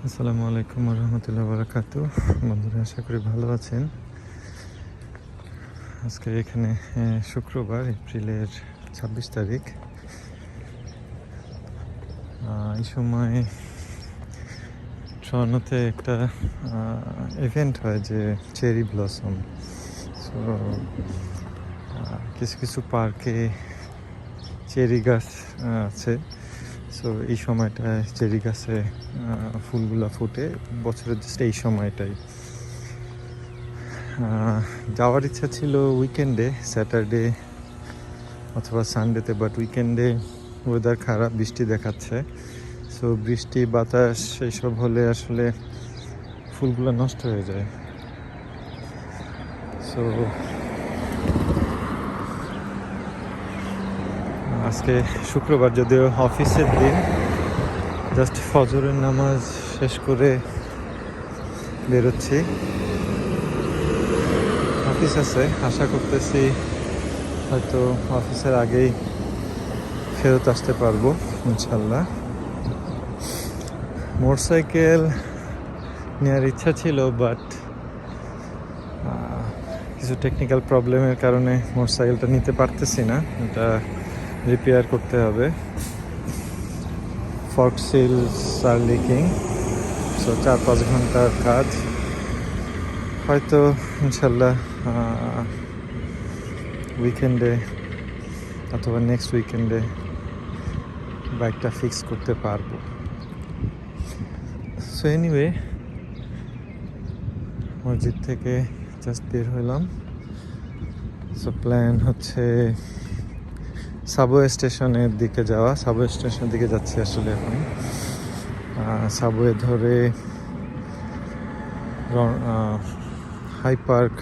আসসালামু আলাইকুম রহমতুল্লাহ বারাকাতু। বন্ধুরা, আশা করি ভালো আছেন। আজকে এখানে শুক্রবার, এপ্রিলের 26 তারিখ। এই সময় টরন্টোতে একটা ইভেন্ট হয় যে চেরি ব্লসম। সো কিছু কিছু পার্কে চেরি গাছ আছে। সো এই সময়টায় চেরি গাছে ফুলগুলা ফুটে, বছরের জাস্ট এই সময়টাই। যাওয়ার ইচ্ছা ছিল উইকেন্ডে, স্যাটারডে অথবা সানডেতে, বাট উইকেন্ডে ওয়েদার খারাপ, বৃষ্টি দেখাচ্ছে। সো বৃষ্টি বাতাস এইসব হলে আসলে ফুলগুলো নষ্ট হয়ে যায়। সো আজকে শুক্রবার, যদিও অফিসের দিন, জাস্ট ফজরের নামাজ শেষ করে বেরোচ্ছি। অফিস আছে, আশা করতেছি হয়তো অফিসের আগেই ফেরত আসতে পারবো ইনশাল্লাহ। মোটরসাইকেল নেওয়ার ইচ্ছা ছিল, বাট কিছু টেকনিক্যাল প্রবলেমের কারণে মোটরসাইকেলটা নিতে পারতেছি না। এটা রিপেয়ার করতে হবে। ফর্ক সিলস আর লিকিং। সো 4-5 ঘন্টার কাজ। হয়তো ইনশাল্লাহ উইকেন্ডে অথবা নেক্সট উইকেন্ডে বাইকটা ফিক্স করতে পারবো। সো এনিওয়ে, মসজিদ থেকে জাস্ট বের হলাম। সো প্ল্যান হচ্ছে সাবওয়ে স্টেশনের দিকে যাওয়া। সাবওয়ে স্টেশনের দিকে যাচ্ছি আসলে এখন। সাবওয়ে ধরে হাই পার্ক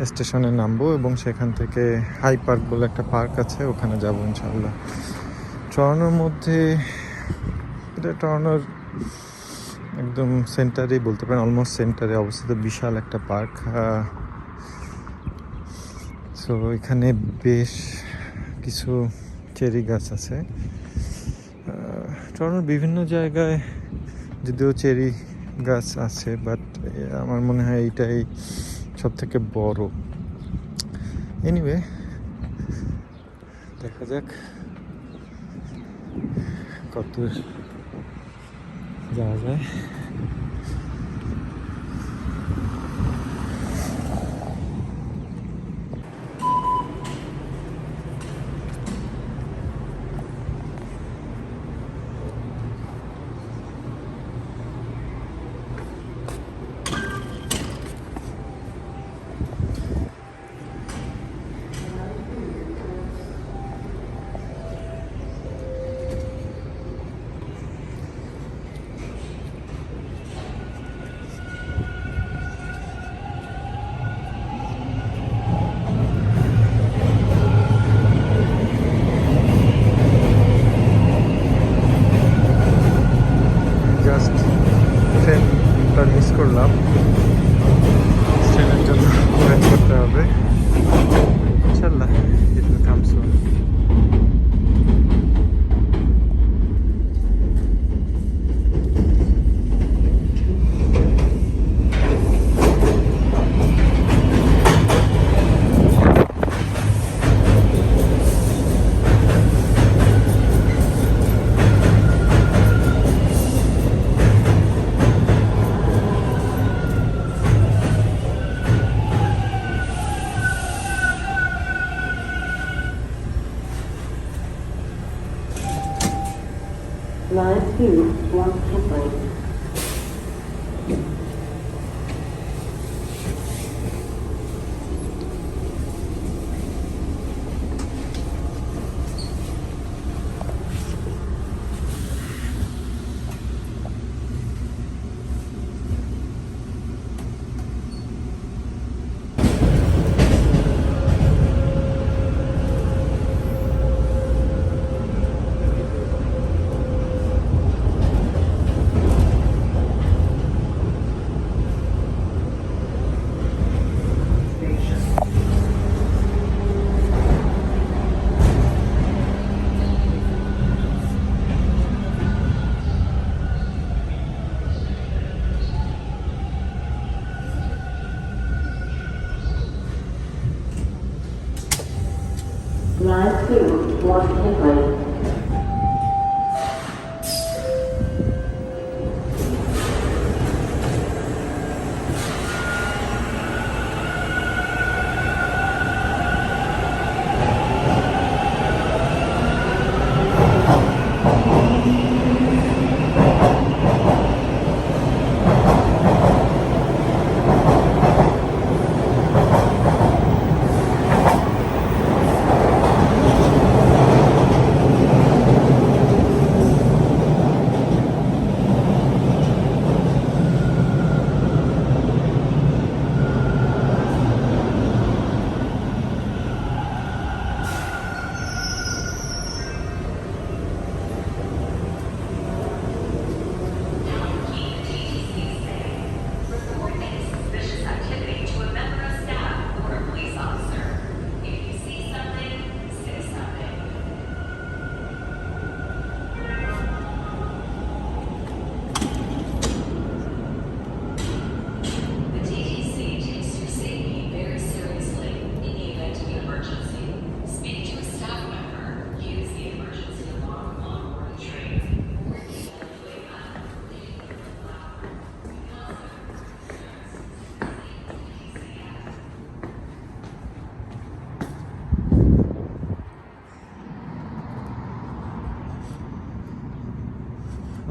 স্টেশনে নামবো এবং সেখান থেকে হাই পার্ক বলে একটা পার্ক আছে, ওখানে যাবো ইনশাল্লাহ। টরন্টোর মধ্যে, এটা টরন্টোর একদম সেন্টারেই বলতে পারেন, অলমোস্ট সেন্টারে অবস্থিত বিশাল একটা পার্ক। সো এখানে বেশ কিছু চেরি গাছ আছে। টরন্টোর বিভিন্ন জায়গায় যদিও চেরি গাছ আছে, বাট আমার মনে হয় এইটাই সব থেকে বড়। এনিওয়ে, দেখা যাক কত যাওয়া যায়। জাস্ট ট্রেনটা মিস করলাম। ট্রেনের জন্য ওয়েট করতে হবে। ইনশাল্লাহ it will come soon. Line 2, Block Temple. towards Henley.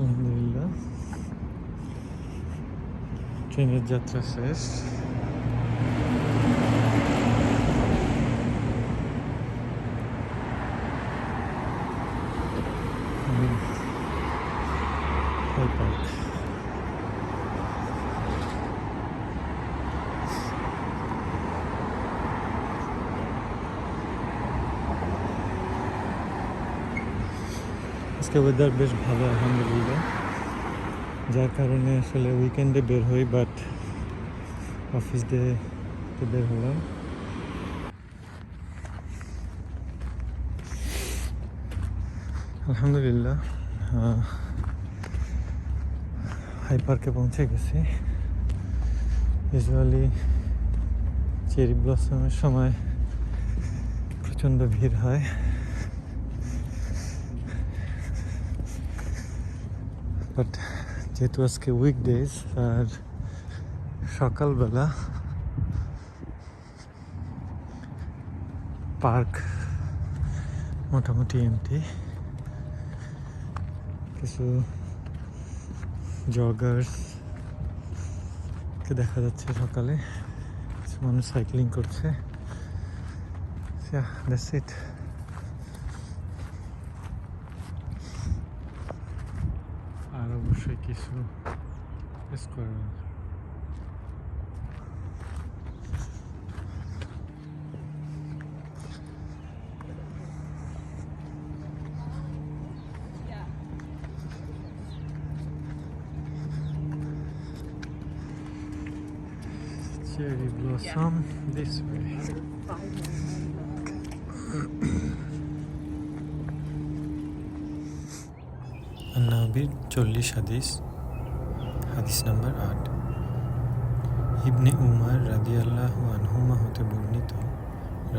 আলহামদুলিল্লাহ, ট্রেনের যাত্রা শেষ। High park. আজকে ওয়েদার বেশ ভালো আলহামদুলিল্লাহ, যার কারণে আসলে উইকেন্ডে বের হই, বাট অফিস ডেতে বের হলাম। আলহামদুলিল্লাহ হাই পার্কে পৌঁছে গেছি। ইউজুয়ালি চেরি ব্লসমের সময় প্রচণ্ড ভিড় হয়, বাট যেহেতু আজকে উইকডেজ আর সকালবেলা পার্ক মোটামুটি এমটি, কিছু জগার্সকে দেখা যাচ্ছে সকালে, কিছু মানুষ সাইক্লিং করছে। That's it. আর অবশ্যই কিছু square. Cherry blossom this way. নবীর 40 হাদিস। হাদিস নাম্বার 8। ইবনে উমর রাদিয়াল্লাহু আনহুমা হতে বর্ণিত,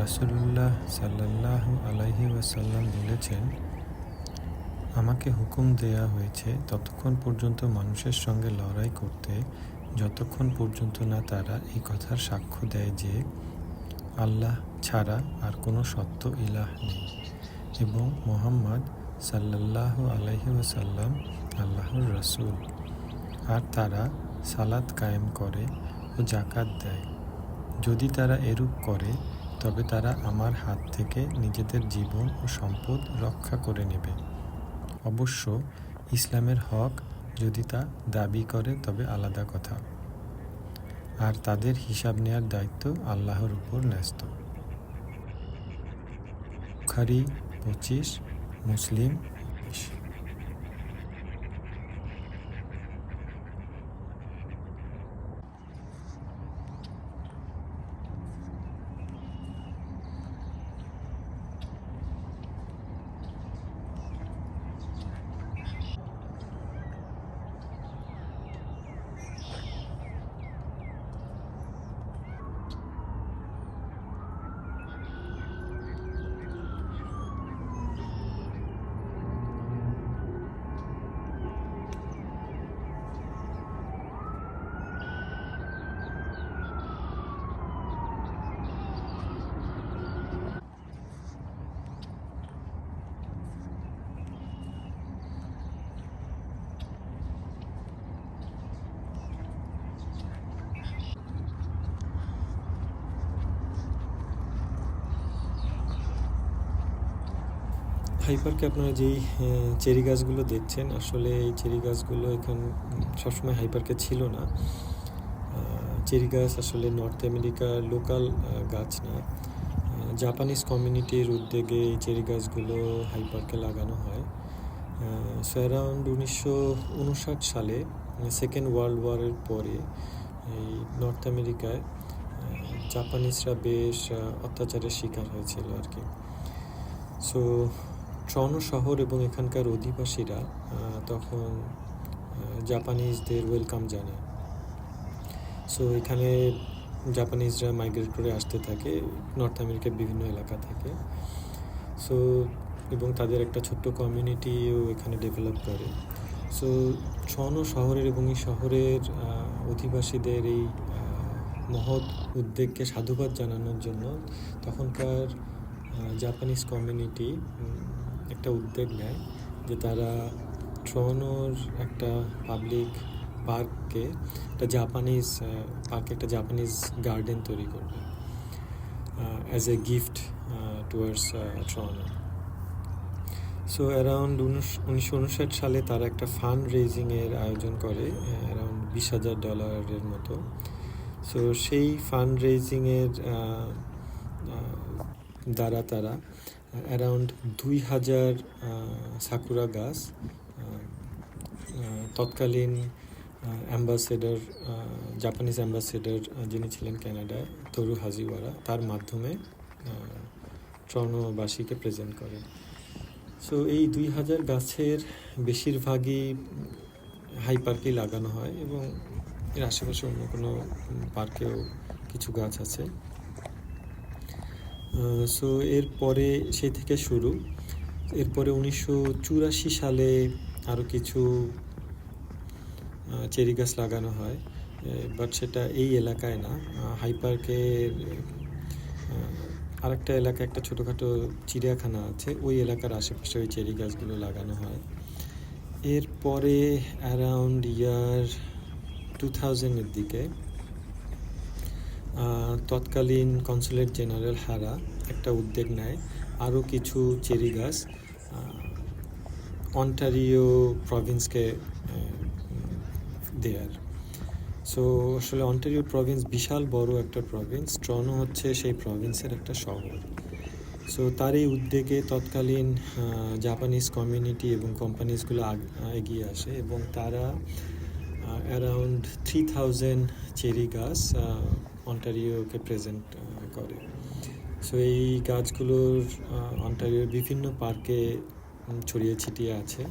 রাসূলুল্লাহ সাল্লাল্লাহু আলাইহি ওয়াসাল্লাম বলেছেন, আমাকে হুকুম দেয়া হয়েছে ততক্ষণ পর্যন্ত মানুষের সঙ্গে লড়াই করতে, যতক্ষণ পর্যন্ত না তারা এই কথার সাক্ষ্য দেয় যে আল্লাহ ছাড়া আর কোনো সত্য ইলাহ নেই এবং মুহাম্মদ সাল্লাল্লাহু আলাইহি ওয়াসাল্লাম আল্লাহর রাসূল, আর তারা সালাত কায়েম করে ও যাকাত দেয়। যদি তারা এরূপ করে তবে তারা আমার হাত থেকে নিজেদের জীবন ও সম্পদ রক্ষা করে নেবে। অবশ্য ইসলামের হক যদি তা দাবি করে তবে আলাদা কথা, আর তাদের হিসাব নেয়ার দায়িত্ব আল্লাহর উপর ন্যস্ত। বুখারী 25, মুসলিম 20। হাই পার্কে আপনারা যেই চেরি গাছগুলো দেখছেন, আসলে এই চেরি গাছগুলো এখানে সবসময় হাই পার্কে ছিল না। চেরি গাছ আসলে নর্থ আমেরিকার লোকাল গাছ না, জাপানিজ কমিউনিটির উদ্যোগে এই চেরি গাছগুলো হাই পার্কে লাগানো হয়। সো অ্যারাউন্ড 1959 সালে সেকেন্ড ওয়ার্ল্ড ওয়ারের পরে এই নর্থ আমেরিকায় জাপানিজরা বেশ অত্যাচারের শিকার হয়েছিল আর কি। সো টরন্টো শহর এবং এখানকার অধিবাসীরা তখন জাপানিজদের ওয়েলকাম জানায়। সো এখানে জাপানিজরা মাইগ্রেট করে আসতে থাকে নর্থ আমেরিকার বিভিন্ন এলাকা থেকে। সো এবং তাদের একটা ছোট্ট কমিউনিটিও এখানে ডেভেলপ করে। সো টরন্টো শহরের এবং এই শহরের অধিবাসীদের এই মহৎ উদ্যোগকে সাধুবাদ জানানোর জন্য তখনকার জাপানিজ কমিউনিটি একটা উদ্যোগ নেয় যে তারা টরন্টোর একটা পাবলিক পার্কে একটা জাপানিজ গার্ডেন তৈরি করবে as a gift towards Toronto. So around 1959 সালে তারা একটা ফান্ড রেজিংয়ের আয়োজন করে অ্যারাউন্ড $20,000 মতো। সো সেই ফান্ড রেজিংয়ের দ্বারা তারা অ্যারাউন্ড 2000 সাকুরা গাছ তৎকালীন অ্যাম্বাসেডর জাপানিজ অ্যাম্বাসেডর যিনি ছিলেন কানাডায় তোরু হাজিওয়ারা, তার মাধ্যমে টরন্টোবাসীকে প্রেজেন্ট করে। সো এই 2000 গাছের বেশিরভাগই হাই পার্কেই লাগানো হয় এবং এর আশেপাশে অন্য কোনো পার্কেও কিছু গাছ আছে। সো এরপরে সেই থেকে শুরু। এরপরে 1984 সালে আরও কিছু চেরি গাছ লাগানো হয়, বাট সেটা এই এলাকায় না, হাই পার্কের আরেকটা এলাকায় একটা ছোটোখাটো চিড়িয়াখানা আছে, ওই এলাকার আশেপাশে ওই চেরি গাছগুলো লাগানো হয়। এরপরে অ্যারাউন্ড ইয়ার 2000-এর দিকে তৎকালীন কনসুলেট জেনারেল হারা একটা উদ্যোগ নেয় আরও কিছু চেরি গাছ অন্টারিও প্রভিন্সকে দেয়ার। সো আসলে অন্টারিও প্রভিন্স বিশাল বড় একটা প্রভিন্স, টরন্টো হচ্ছে সেই প্রভিন্সের একটা শহর। সো তার এই উদ্যোগে তৎকালীন জাপানিজ কমিউনিটি এবং কোম্পানিজগুলো এগিয়ে আসে এবং তারা অ্যারাউন্ড 3000 চেরি গাছ অন্টারিওকে প্রেজেন্ট করে। সো এই গাছগুলোর অন্টারিওর বিভিন্ন পার্কে ছড়িয়ে ছিটিয়ে আছে।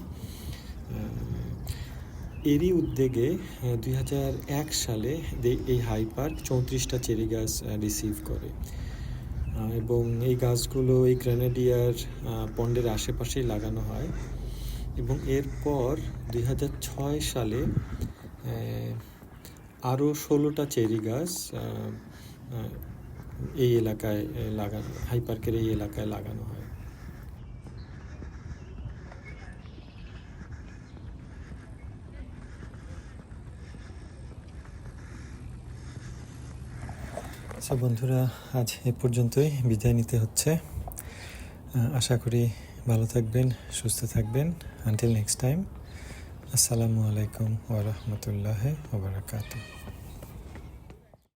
এরই উদ্যোগে 2001 সালে এই হাই পার্ক 34টা চেরি গাছ রিসিভ করে এবং এই গাছগুলো এই গ্রেনেডিয়ার পন্ডের আশেপাশেই লাগানো হয় এবং এরপর 2006 সালে আরও 16টা চেরি গাছ এই এলাকায় হাই পার্কের এই এলাকায় লাগানো হয়। সো বন্ধুরা, আজ এ পর্যন্তই, বিদায় নিতে হচ্ছে। আশা করি ভালো থাকবেন, সুস্থ থাকবেন। আনটিল নেক্সট টাইম, আসসালামু আলাইকুম ওয়া রাহমাতুল্লাহি ওয়া বারাকাতুহু।